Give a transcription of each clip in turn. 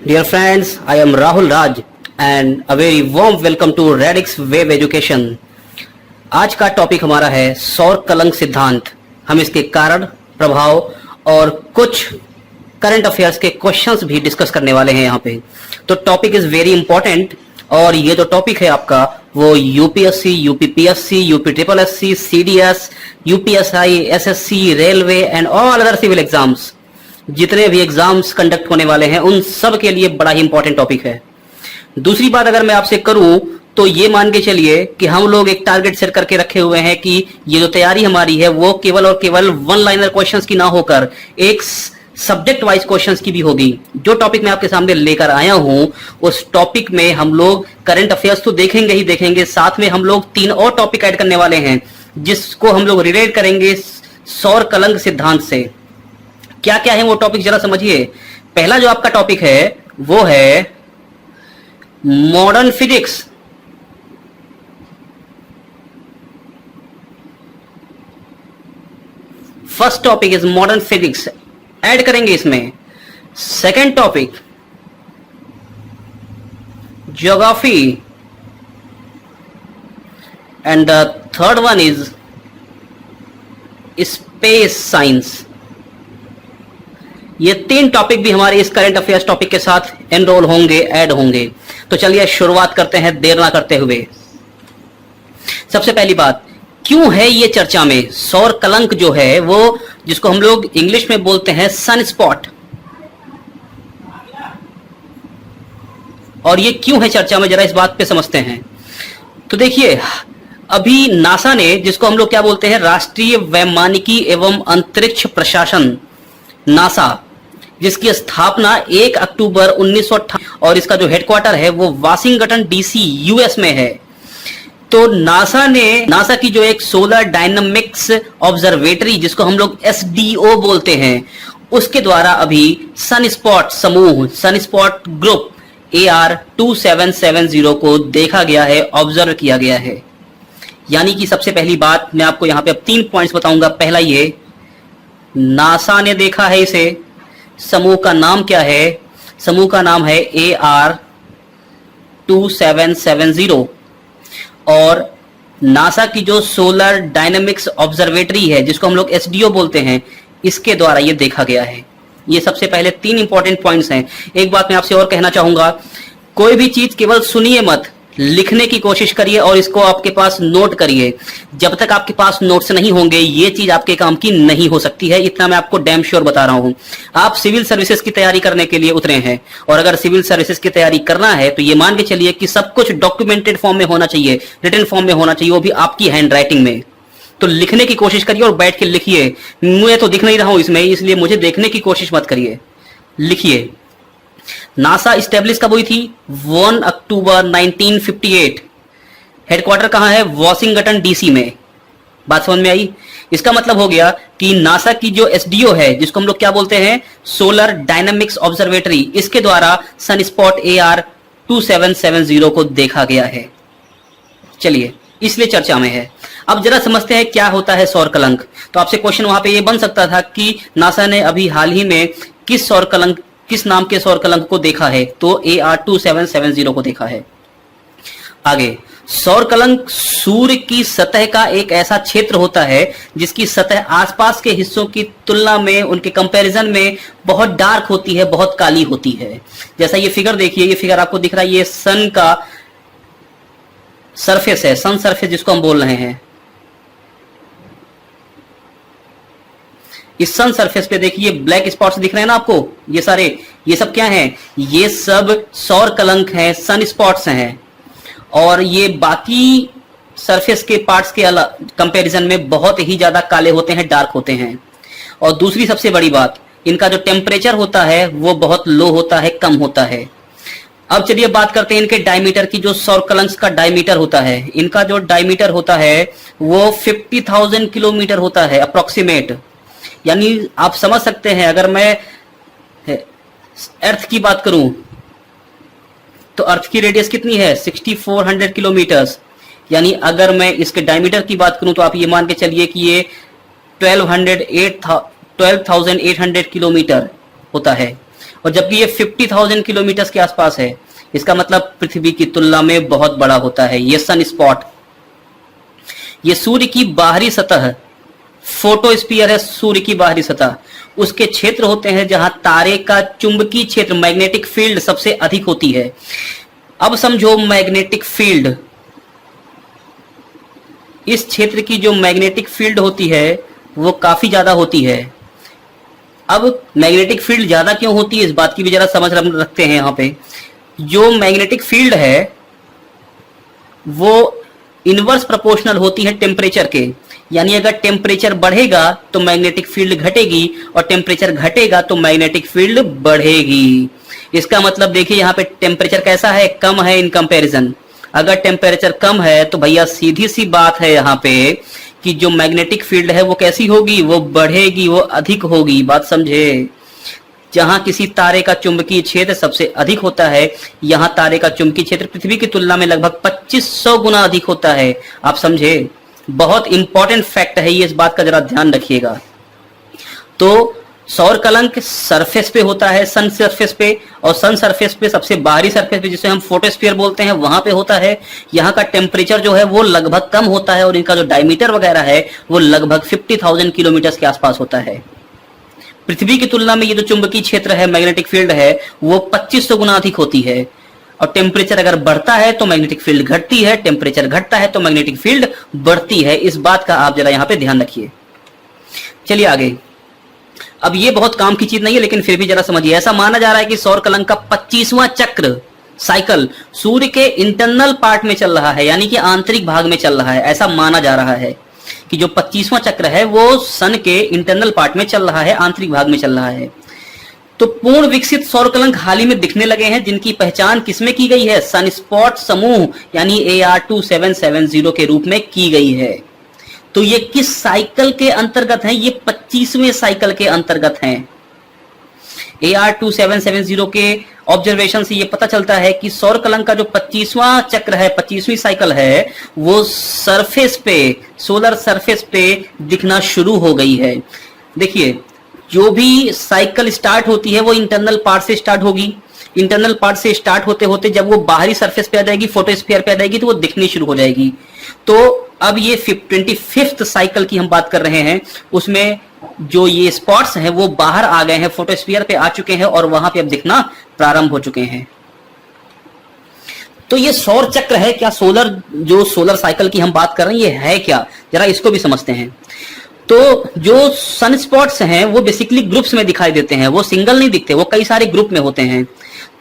Dear friends, I am Rahul Raj and a very warm welcome to Radix Web Education. आज का topic हमारा है सौर कलंक सिद्धांत। हम इसके कारण, प्रभाव और कुछ करंट अफेयर्स के क्वेश्चंस भी डिस्कस करने वाले हैं यहाँ पे। तो टॉपिक इज वेरी इंपॉर्टेंट और ये जो टॉपिक है आपका वो UPSC, UPPSC, UP triple SC, CDS, UPSI, SSC, railway and all other civil exams, जितने भी एग्जाम्स कंडक्ट होने वाले हैं उन सब के लिए बड़ा ही इंपॉर्टेंट टॉपिक है। दूसरी बात अगर मैं आपसे करूं तो ये मान के चलिए कि हम लोग एक टारगेट सेट करके रखे हुए हैं कि ये जो तैयारी हमारी है वो केवल और केवल वन लाइनर क्वेश्चंस की ना होकर एक सब्जेक्ट वाइज क्वेश्चंस की भी होगी। जो टॉपिक मैं आपके सामने लेकर आया हूं उस टॉपिक में हम लोग करंट अफेयर्स तो देखेंगे ही देखेंगे, साथ में हम लोग 3 और टॉपिक ऐड करने वाले हैं जिसको हम लोग रिलेट करेंगे सौर कलंक सिद्धांत से। क्या क्या है वो टॉपिक जरा समझिए। पहला जो आपका टॉपिक है वो है modern physics. First topic is modern physics, add करेंगे इसमें। Second topic geography and the third one is space science. ये 3 टॉपिक भी हमारे इस करंट अफेयर्स टॉपिक के साथ एनरोल होंगे, ऐड होंगे। तो चलिए शुरुआत करते हैं देर ना करते हुए। सबसे पहली बात, क्यों है ये चर्चा में सौर कलंक जो है वो जिसको हम लोग इंग्लिश में बोलते हैं सन स्पॉट, और ये क्यों है चर्चा में, जरा इस बात पे समझते हैं। तो देखिए, अभी नासा ने, जिसको हम लोग क्या बोलते हैं, राष्ट्रीय वैमानिकी एवं अंतरिक्ष प्रशासन, नासा, जिसकी स्थापना 1 अक्टूबर 1958 और इसका जो हेडक्वार्टर है वो वाशिंगटन डीसी यूएस में है। तो नासा की जो एक सोलर डायनामिक्स ऑब्जर्वेटरी, जिसको हम लोग एसडीओ बोलते हैं, उसके द्वारा अभी सन स्पॉट समूह, सन स्पॉट ग्रुप AR2770 को देखा गया है, ऑब्जर्व किया गया है। यानी कि सबसे पहली बात मैं आपको यहां पे अब 3 पॉइंट्स बताऊंगा। पहला ये, नासा ने देखा है इसे। समूह का नाम क्या है? समूह का नाम है AR2770। और नासा की जो सोलर डायनामिक्स ऑब्जर्वेटरी है, जिसको हम लोग एसडीओ बोलते हैं, इसके द्वारा ये देखा गया है। ये सबसे पहले 3 इंपॉर्टेंट पॉइंट्स हैं। एक बात मैं आपसे और कहना चाहूंगा, कोई भी चीज केवल सुनिए मत, लिखने की कोशिश करिए और इसको आपके पास नोट करिए। जब तक आपके पास नोट्स नहीं होंगे ये चीज आपके काम की नहीं हो सकती है, इतना मैं आपको डैम श्योर बता रहा हूं। आप सिविल सर्विसेज की तैयारी करने के लिए उतरे हैं और अगर सिविल सर्विसेज की तैयारी करना है तो ये मान के चलिए कि सब कुछ डॉक्यूमेंटेड फॉर्म में होना चाहिए, रिटन फॉर्म में होना चाहिए, वो भी आपकी हैंड राइटिंग में। तो लिखने की कोशिश करिए और बैठ के लिखिए। मैं तो दिख नहीं रहा हूं इसमें, इसलिए मुझे देखने की कोशिश मत करिए, लिखिए। नासा स्टैब्लिश कब हुई थी? 1 अक्टूबर 1958। हेडक्वार्टर कहां है? वॉशिंगटन डीसी में। बात समझ में आई? इसका मतलब हो गया कि नासा की जो एसडीओ है, जिसको हम लोग क्या बोलते हैं, सोलर डायनामिक्स ऑब्जर्वेटरी, इसके द्वारा सन स्पॉट AR2770 को देखा गया है। चलिए, इसलिए चर्चा में है। अब जरा समझते हैं क्या होता है सौर कलंक। तो आपसे क्वेश्चन वहां पे ये बन सकता था कि नासा ने अभी हाल ही में किस नाम के सौर कलंक को देखा है? तो AR2770 को देखा है। आगे, सौर कलंक सूर्य की सतह का एक ऐसा क्षेत्र होता है जिसकी सतह आसपास के हिस्सों की तुलना में, उनके कंपैरिजन में बहुत डार्क होती है, बहुत काली होती है। जैसा ये फिगर देखिए, ये फिगर आपको दिख रहा है, ये सन का सरफेस है, सन सरफेस जिसको हम बोल रहे हैं। इस सन सरफेस पे देखिए ब्लैक स्पॉट्स दिख रहे हैं ना आपको, ये सारे, ये सब क्या हैं? ये सब सौर कलंक हैं, सन स्पॉट्स हैं। और ये बाकी सरफेस के पार्ट्स के कंपैरिजन में बहुत ही ज्यादा काले होते हैं, डार्क होते हैं। और दूसरी सबसे बड़ी बात, इनका जो टेम्परेचर होता है वो बहुत लो होता है, कम होता है। अब चलिए बात करते हैं इनके डायमीटर की। जो सौर कलंक का डायमीटर होता है, इनका जो डायमीटर होता है वो 50,000 किलोमीटर होता है अप्रोक्सीमेट। यानी आप समझ सकते हैं, अगर मैं अर्थ की बात करूं तो अर्थ की रेडियस कितनी है? 6400 किलोमीटर्स। यानी अगर मैं इसके डायमीटर की बात करूं तो आप ये मान के चलिए कि ये 12,800 किलोमीटर होता है। और जबकि ये 50,000 किलोमीटर के आसपास है, इसका मतलब पृथ्वी की तुलना में बहुत बड़ा होता है। ये सन स्पॉट, ये सूर्य की बाहरी सतह, फोटोस्फीयर है सूर्य की बाहरी सतह, उसके क्षेत्र होते हैं जहां तारे का चुंबकीय क्षेत्र, मैग्नेटिक फील्ड सबसे अधिक होती है। अब समझो मैग्नेटिक फील्ड, इस क्षेत्र की जो मैग्नेटिक फील्ड होती है वो काफी ज्यादा होती है। अब मैग्नेटिक फील्ड ज्यादा क्यों होती है, इस बात की भी जरा समझ रखते हैं। यहां पे जो मैग्नेटिक फील्ड है वो इनवर्स प्रोपोर्शनल होती है टेम्परेचर के, यानी अगर टेम्परेचर बढ़ेगा तो मैग्नेटिक फील्ड घटेगी और टेम्परेचर घटेगा तो मैग्नेटिक फील्ड बढ़ेगी। इसका मतलब देखिए यहां पे टेम्परेचर कैसा है, कम है इन कंपैरिजन। अगर टेम्परेचर कम है तो भैया सीधी सी बात है यहाँ पे कि जो मैग्नेटिक फील्ड है वो कैसी होगी, वो बढ़ेगी, वो अधिक होगी। बात समझे, जहां किसी तारे का चुंबकीय क्षेत्र सबसे अधिक होता है, यहां तारे का चुंबकीय क्षेत्र पृथ्वी की तुलना में लगभग 2500 गुना अधिक होता है। आप समझे, बहुत इंपॉर्टेंट फैक्ट है ये, इस बात का जरा ध्यान रखिएगा। तो सौर कलंक सरफेस पे होता है, सन सरफेस पे, और सन सरफेस पे सबसे बाहरी सरफेस पे जिसे हम फोटोस्फीयर बोलते हैं वहां पे होता है। यहाँ का टेम्परेचर जो है वो लगभग कम होता है और इनका जो डायमीटर वगैरह है वो लगभग 50,000 किलोमीटर के आसपास होता है। पृथ्वी की तुलना में ये जो चुंबकीय क्षेत्र है, मैग्नेटिक फील्ड है, वो 2500 गुना अधिक होती है। और टेम्परेचर अगर बढ़ता है तो मैग्नेटिक फील्ड घटती है, टेम्परेचर घटता है तो मैग्नेटिक फील्ड बढ़ती है। इस बात का आप जरा यहाँ पे ध्यान रखिए। चलिए आगे। अब ये बहुत काम की चीज नहीं है लेकिन फिर भी जरा समझिए। ऐसा माना जा रहा है कि सौर कलंक का 25वां चक्र, साइकिल, सूर्य के इंटरनल पार्ट में चल रहा है, यानी कि आंतरिक भाग में चल रहा है। ऐसा माना जा रहा है कि जो 25वां चक्र है वो सन के इंटरनल पार्ट में चल रहा है, आंतरिक भाग में चल रहा है। तो पूर्ण विकसित सौर कलंक हाल ही में दिखने लगे हैं, जिनकी पहचान किसमें की गई है, सन स्पॉट समूह यानी AR2770 के रूप में की गई है। तो ये किस साइकिल के अंतर्गत है, ये 25वें साइकिल के अंतर्गत हैं। AR2770 के ऑब्जर्वेशन से ये पता चलता है कि सौर कलंक का जो 25वां चक्र है, 25वीं साइकिल है, वो सरफेस पे, सोलर सरफेस पे दिखना शुरू हो गई है। देखिए, जो भी साइकिल स्टार्ट होती है वो इंटरनल पार्ट से स्टार्ट होगी। इंटरनल पार्ट से स्टार्ट होते होते जब वो बाहरी सरफेस पे आ जाएगी, फोटोस्फीयर पे आ जाएगी, तो वो दिखनी शुरू हो जाएगी। तो अब ये 25th साइकिल की हम बात कर रहे हैं, उसमें जो ये स्पॉट्स हैं वो बाहर आ गए हैं, फोटोस्फीयर पे आ चुके हैं और वहां पे अब दिखना प्रारंभ हो चुके हैं। तो ये सौर चक्र है क्या, जो सोलर साइकिल की हम बात कर रहे हैं, ये है क्या, जरा इसको भी समझते हैं। तो जो सन स्पॉट्स हैं वो बेसिकली ग्रुप्स में दिखाई देते हैं, वो सिंगल नहीं दिखते, वो कई सारे ग्रुप में होते हैं।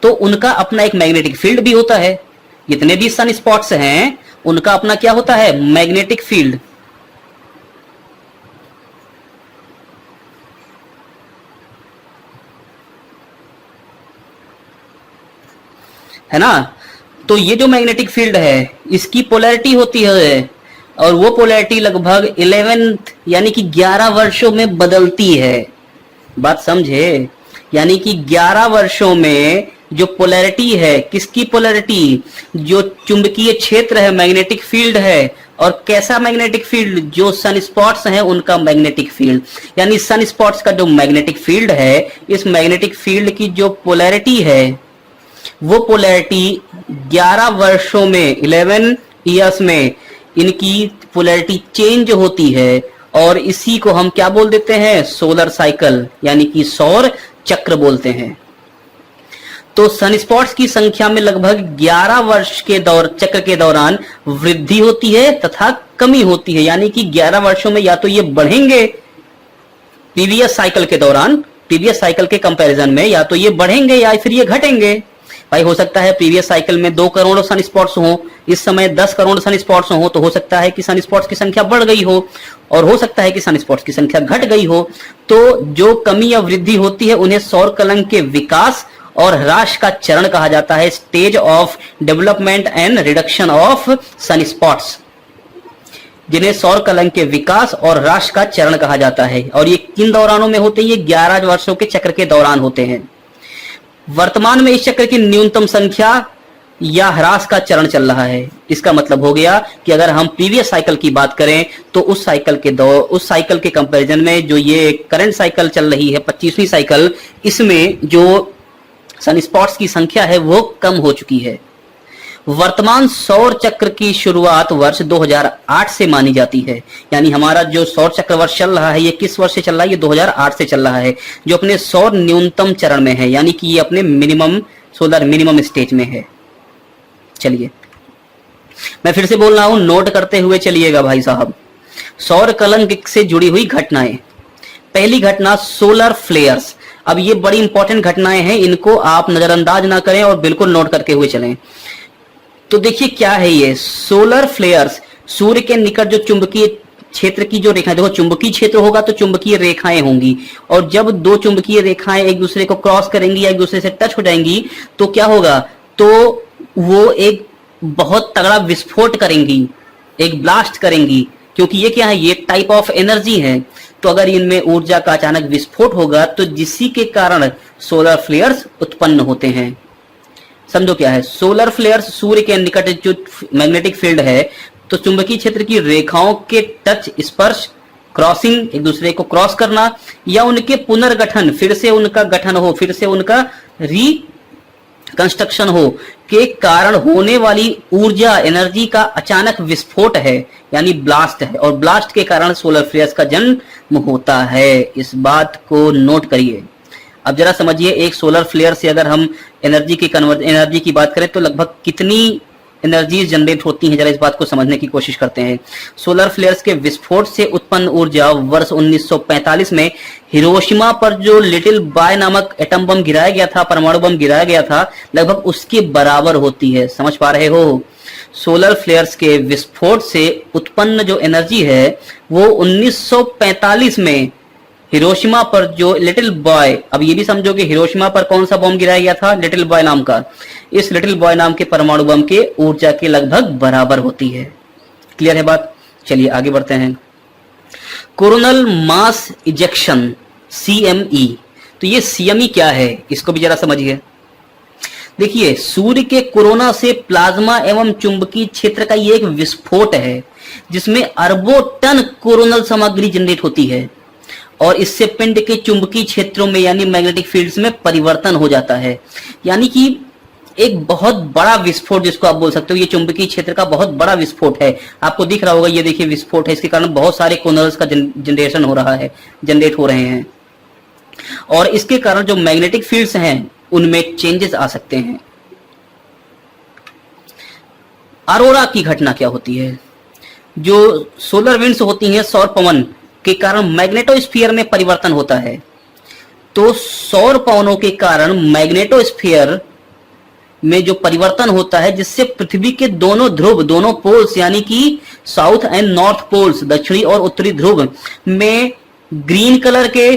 तो उनका अपना एक मैग्नेटिक फील्ड भी होता है। जितने भी सन स्पॉट्स हैं उनका अपना क्या होता है, मैग्नेटिक फील्ड। है ना। तो ये जो मैग्नेटिक फील्ड है इसकी पोलैरिटी होती है और वो पोलैरिटी लगभग 11 यानी कि 11 वर्षों में बदलती है। बात समझे, यानी कि 11 वर्षों में जो पोलैरिटी है, किसकी पोलैरिटी, जो चुंबकीय क्षेत्र है, मैग्नेटिक फील्ड है, और कैसा मैग्नेटिक फील्ड, जो सन स्पॉट्स हैं उनका मैग्नेटिक फील्ड। यानी सन स्पॉट्स का जो मैग्नेटिक फील्ड है, इस मैग्नेटिक फील्ड की जो पोलैरिटी है वो पोलैरिटी 11 वर्षों में, 11 ईयर्स में इनकी पोलैरिटी चेंज होती है और इसी को हम क्या बोल देते हैं, सोलर साइकिल यानी कि सौर चक्र बोलते हैं। तो सनस्पॉट्स की संख्या में लगभग 11 वर्ष के चक्र के दौरान वृद्धि होती है तथा कमी होती है। यानी कि 11 वर्षों में या तो ये बढ़ेंगे प्रीवियस साइकिल के दौरान, प्रीवियस साइकिल के कंपैरिजन में, या तो ये बढ़ेंगे या फिर ये घटेंगे। भाई हो सकता है प्रीवियस साइकिल में 2 करोड़ सन स्पॉट्स हो, इस समय 10 करोड़ सन स्पॉट्स हो, तो हो सकता है कि सन स्पॉट्स की संख्या बढ़ गई हो और हो सकता है कि सन स्पॉट्स की संख्या घट गई हो। तो जो कमी या वृद्धि होती है उन्हें सौर कलंक के विकास और ह्रास का चरण कहा जाता है, stage of development and reduction of sun spots, जिन्हें सौर कलंक के विकास और ह्रास का चरण कहा जाता है। और ये किन दौरानों में होते हैं, ये 11 वर्षों के चक्र के दौरान होते हैं। वर्तमान में इस चक्र की न्यूनतम संख्या या ह्रास का चरण चल रहा है। इसका मतलब हो गया कि अगर हम प्रीवियस साइकिल की बात करें तो उस साइकिल के कंपैरिजन में जो ये करंट साइकिल चल रही है 25वीं साइकिल, इसमें जो सन स्पॉट्स की संख्या है वो कम हो चुकी है। वर्तमान सौर चक्र की शुरुआत वर्ष 2008 से मानी जाती है। यानी हमारा जो सौर चक्र वर्ष चल रहा है ये किस वर्ष से चल रहा है? ये 2008 से चल रहा है, जो अपने सौर न्यूनतम चरण में है, यानी कि ये अपने मिनिमम सोलर मिनिमम स्टेज में है। चलिए मैं फिर से बोल रहा हूं, नोट करते हुए चलिएगा भाई साहब। सौर कलंक से जुड़ी हुई घटनाएं। पहली घटना सोलर फ्लेयर्स। अब ये बड़ी इंपॉर्टेंट घटनाएं हैं, इनको आप नजरअंदाज ना करें और बिल्कुल नोट करके हुए चलें। तो देखिए क्या है ये सोलर फ्लेयर्स। सूर्य के निकट जो चुंबकीय क्षेत्र की जो रेखा, देखो चुंबकीय क्षेत्र होगा तो चुंबकीय रेखाएं होंगी, और जब दो चुंबकीय रेखाएं एक दूसरे को क्रॉस करेंगी या एक दूसरे से टच हो जाएंगी तो क्या होगा? तो वो एक बहुत तगड़ा विस्फोट करेंगी, एक ब्लास्ट करेंगी, क्योंकि ये क्या है? ये टाइप ऑफ एनर्जी है। तो अगर इनमें ऊर्जा का अचानक विस्फोट होगा तो जिसी के कारण सोलर फ्लेयर्स उत्पन्न होते हैं। समझो क्या है सोलर फ्लेयर्स? सूर्य के निकट जो मैग्नेटिक फील्ड है तो चुंबकीय क्षेत्र की रेखाओं के टच, स्पर्श, क्रॉसिंग, एक दूसरे को क्रॉस करना, या उनके पुनर्गठन, फिर से उनका गठन हो, फिर से उनका रिकंस्ट्रक्शन हो के कारण होने वाली ऊर्जा एनर्जी का अचानक विस्फोट है, यानी ब्लास्ट है, और ब्लास्ट के कारण सोलर फ्लेयर्स का जन्म होता है। इस बात को नोट करिए। अब जरा समझिए, एक सोलर फ्लेयर से अगर हम एनर्जी की बात करें तो लगभग कितनी एनर्जी जनरेट होती हैं, जरा इस बात को समझने की कोशिश करते हैं। सोलर फ्लेयर्स के विस्फोट से उत्पन्न ऊर्जा वर्ष 1945 में हिरोशिमा पर जो लिटिल बॉय नामक एटम बम गिराया गया था, परमाणु बम गिराया गया था, लगभग उसके बराबर होती है। समझ पा रहे हो? सोलर फ्लेयर्स के विस्फोट से उत्पन्न जो एनर्जी है वो 1945 में हिरोशिमा पर जो लिटिल बॉय, अब ये भी समझो कि हिरोशिमा पर कौन सा बम गिराया गया था? लिटिल बॉय नाम का। इस लिटिल बॉय नाम के परमाणु बम के ऊर्जा के लगभग बराबर होती है। क्लियर है बात? चलिए आगे बढ़ते हैं। Coronal mass ejection, CME। तो ये CME क्या है, इसको भी जरा समझिए। देखिए, सूर्य के कोरोना से प्लाज्मा एवं चुंबकीय क्षेत्र का ये एक विस्फोट है जिसमें अरबों टन कोरोनल सामग्री जनरेट होती है, और इससे पिंड के चुंबकीय क्षेत्रों में यानी मैग्नेटिक फील्ड्स में परिवर्तन हो जाता है। यानी कि एक बहुत बड़ा विस्फोट जिसको आप बोल सकते हो, ये चुंबकीय क्षेत्र का बहुत बड़ा विस्फोट है। आपको दिख रहा होगा, ये देखिए विस्फोट है, इसके कारण बहुत सारे कोरोनल्स का जनरेशन हो रहा है, जनरेट हो रहे हैं, और इसके कारण जो मैग्नेटिक फील्ड्स हैं उनमें चेंजेस आ सकते हैं। अरोरा की घटना क्या होती है? जो सोलर विंड्स होती हैं, सौर पवन के कारण मैग्नेटोस्फीयर में परिवर्तन होता है। तो सौर पवनों के कारण मैग्नेटोस्फीयर में जो परिवर्तन होता है, जिससे पृथ्वी के दोनों ध्रुव, दोनों पोल्स यानी कि साउथ एंड नॉर्थ पोल्स, दक्षिणी और उत्तरी ध्रुव में ग्रीन कलर के,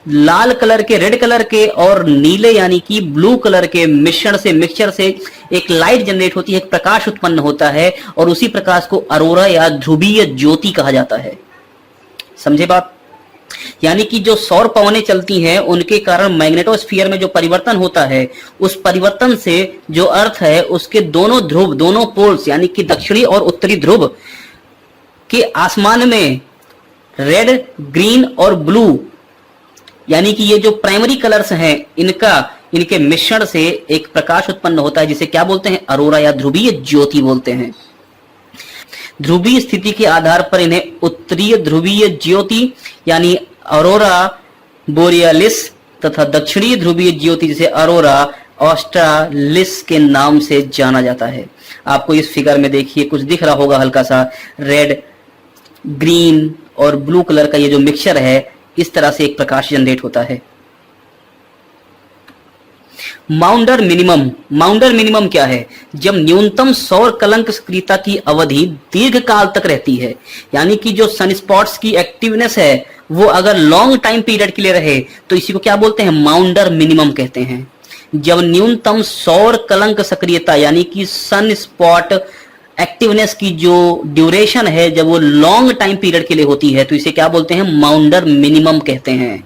लाल कलर के, रेड कलर के और नीले यानी कि ब्लू कलर के मिक्सचर से एक लाइट जनरेट होती है, एक प्रकाश उत्पन्न होता है, और उसी प्रकाश को अरोरा या ध्रुवीय ज्योति कहा जाता है। समझे बात? यानी कि जो सौर पवनें चलती हैं उनके कारण मैग्नेटोस्फीयर में जो परिवर्तन होता है, उस परिवर्तन से जो अर्थ है उसके दोनों ध्रुव, दोनों पोल्स यानी कि दक्षिणी और उत्तरी ध्रुव के आसमान में रेड, ग्रीन और ब्लू यानी कि ये जो प्राइमरी कलर्स हैं इनके मिश्रण से एक प्रकाश उत्पन्न होता है, जिसे क्या बोलते हैं? अरोरा या ध्रुवीय ज्योति बोलते हैं। ध्रुवीय स्थिति के आधार पर इन्हें उत्तरीय ध्रुवीय ज्योति यानी अरोरा बोरियालिस तथा दक्षिणी ध्रुवीय ज्योति जिसे अरोरा ऑस्ट्रालिस के नाम से जाना जाता है। आपको इस फिगर में देखिए कुछ दिख रहा होगा, हल्का सा रेड, ग्रीन और ब्लू कलर का ये जो मिक्सचर है, इस तरह से एक प्रकाश जनरेट होता है। माउंडर मिनिमम क्या है? जब न्यूनतम सौर कलंक सक्रियता की अवधि दीर्घ काल तक रहती है, यानी कि जो सनस्पॉट्स की एक्टिवनेस है वो अगर लॉन्ग टाइम पीरियड के लिए रहे तो इसी को क्या बोलते हैं? माउंडर मिनिमम कहते हैं। जब न्यूनतम सौर कलंक सक्रियता यानी कि सन स्पॉट एक्टिवनेस की जो ड्यूरेशन है जब वो लॉन्ग टाइम पीरियड के लिए होती है तो इसे क्या बोलते हैं? माउंडर मिनिमम कहते हैं।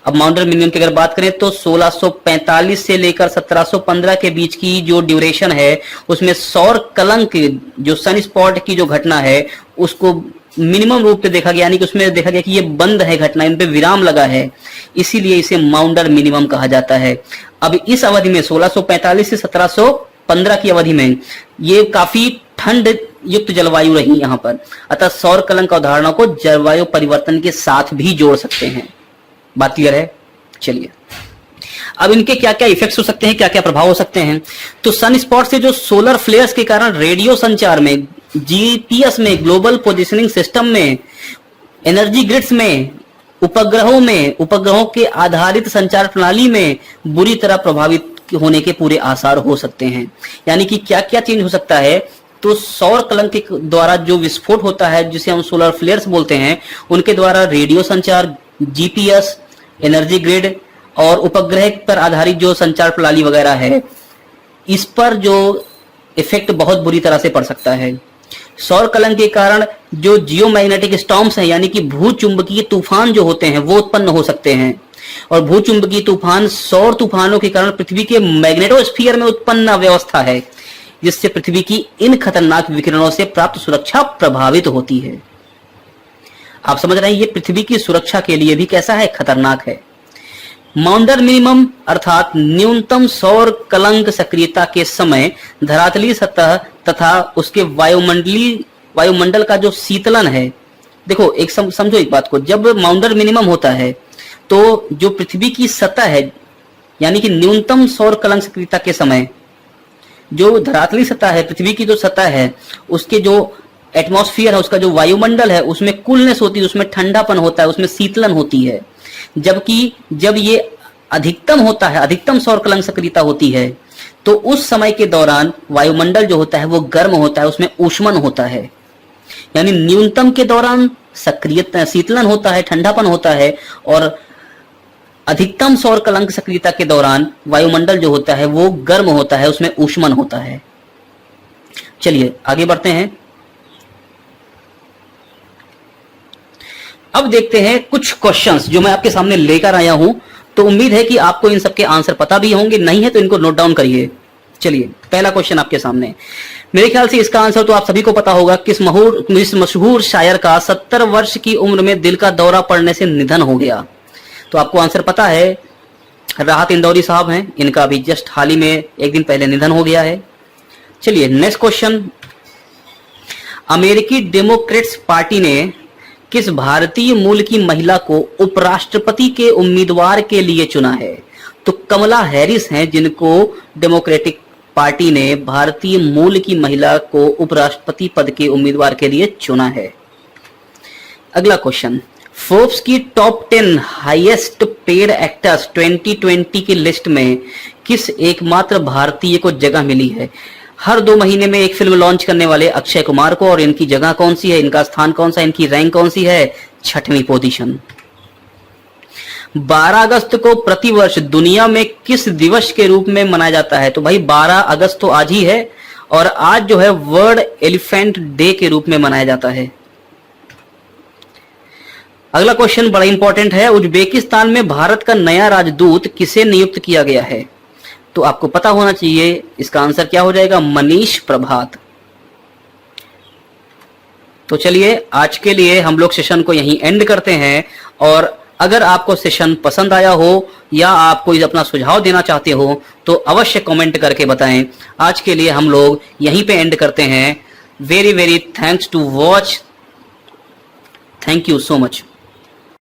अब माउंडर मिनिमम की अगर बात करें तो 1645 से लेकर 1715 के बीच की जो ड्यूरेशन है उसमें सौर कलंक, जो सन स्पॉट की जो घटना है उसको मिनिमम रूप पे देखा गया, यानी कि उसमें देखा गया कि ये बंद है घटना, इन पे विराम लगा है, इसीलिए इसे माउंडर मिनिमम कहा जाता है। अब इस अवधि में 1645 से 1715 की अवधि में ये काफी ठंड युक्त जलवायु रही यहाँ पर, अतः सौर कलंक अवधारणा को जलवायु परिवर्तन के साथ भी जोड़ सकते हैं। बात क्लियर है? चलिए, अब इनके क्या क्या इफेक्ट्स हो सकते हैं, क्या क्या प्रभाव हो सकते हैं। तो सन स्पॉट से जो सोलर फ्लेयर्स के कारण रेडियो संचार में, जीपीएस में, ग्लोबल पोजिशनिंग सिस्टम में, एनर्जी ग्रिड्स में, उपग्रहों में, उपग्रहों के आधारित संचार प्रणाली में बुरी तरह प्रभावित होने के पूरे आसार हो सकते हैं। यानी कि क्या क्या चेंज हो सकता है, तो सौर कलंक के द्वारा जो विस्फोट होता है जिसे हम सोलर फ्लेयर्स बोलते हैं, उनके द्वारा रेडियो संचार, जीपीएस, एनर्जी ग्रिड और उपग्रह पर आधारित जो संचार प्रणाली वगैरह है, इस पर जो इफेक्ट बहुत बुरी तरह से पड़ सकता है। सौर कलंक के कारण जो जियोमैग्नेटिक स्टॉर्म्स हैं, यानी कि भूचुंबकीय तूफान जो होते हैं वो उत्पन्न हो सकते हैं, और भूचुंबकीय तूफान सौर तूफानों के कारण पृथ्वी के मैग्नेटोस्फीयर में उत्पन्न अव्यवस्था है, जिससे पृथ्वी की इन खतरनाक विकिरणों से प्राप्त सुरक्षा प्रभावित होती है। आप समझ रहे हैं, ये पृथ्वी की सुरक्षा के लिए भी कैसा है, खतरनाक है। माउंडर मिनिमम अर्थात न्यूनतम सौर कलंक सक्रियता के समय धरातलीय सतह तथा उसके वायुमंडल का जो शीतलन है, देखो एक समझो एक बात को, जब माउंडर मिनिमम होता है तो जो पृथ्वी की सतह है, यानी कि न्यूनतम सौर कलंक सक्रियता के समय जो धरातलीय सतह है, पृथ्वी की जो सतह है, उसके जो एटमॉस्फेयर है, उसका जो वायुमंडल है, उसमें कूलनेस होती है, उसमें ठंडापन होता है, उसमें शीतलन होती है। जबकि जब ये अधिकतम होता है, अधिकतम सौर कलंक सक्रियता होती है, तो उस समय के दौरान वायुमंडल जो होता है वो गर्म होता है, उसमें ऊष्मन होता है। यानी न्यूनतम के दौरान सक्रियता शीतलन होता है, ठंडापन होता है, और अधिकतम सौर कलंक सक्रियता के दौरान वायुमंडल जो होता है वो गर्म होता है, उसमें ऊष्मन होता है। चलिए आगे बढ़ते हैं। अब देखते हैं कुछ क्वेश्चंस जो मैं आपके सामने लेकर आया हूं, तो उम्मीद है कि आपको इन सबके आंसर पता भी होंगे, नहीं है तो इनको नोट डाउन करिए। चलिए पहला क्वेश्चन आपके सामने, मेरे ख्याल से इसका आंसर तो आप सभी को पता होगा, किस मशहूर शायर का 70 वर्ष की उम्र में दिल का दौरा पड़ने से निधन हो गया। तो आपको आंसर पता है, राहत इंदौरी साहब हैं, इनका अभी जस्ट हाल ही में एक दिन पहले निधन हो गया है। चलिए नेक्स्ट क्वेश्चन, अमेरिकी डेमोक्रेट्स पार्टी ने किस भारतीय मूल की महिला को उपराष्ट्रपति के उम्मीदवार के लिए चुना है। तो कमला हैरिस हैं जिनको डेमोक्रेटिक पार्टी ने भारतीय मूल की महिला को उपराष्ट्रपति पद के उम्मीदवार के लिए चुना है। अगला क्वेश्चन, फोर्ब्स की टॉप 10 हाईएस्ट पेड एक्टर्स 2020 की लिस्ट में किस एकमात्र भारतीय को जगह मिली है। हर 2 महीने में एक फिल्म लॉन्च करने वाले अक्षय कुमार को, और इनकी जगह कौन सी है, इनका स्थान कौन सा, इनकी रैंक कौन सी है, 6वीं पोजीशन। 12 अगस्त को प्रतिवर्ष दुनिया में किस दिवस के रूप में मनाया जाता है। तो भाई 12 अगस्त तो आज ही है, और आज जो है वर्ल्ड एलिफेंट डे के रूप में मनाया जाता है। अगला क्वेश्चन बड़ा इंपॉर्टेंट है, उज्बेकिस्तान में भारत का नया राजदूत किसे नियुक्त किया गया है। तो आपको पता होना चाहिए, इसका आंसर क्या हो जाएगा, मनीष प्रभात। तो चलिए आज के लिए हम लोग सेशन को यहीं एंड करते हैं, और अगर आपको सेशन पसंद आया हो या आप कोई अपना सुझाव देना चाहते हो तो अवश्य कमेंट करके बताएं। आज के लिए हम लोग यहीं पे एंड करते हैं। Very very thanks to watch, thank you so much.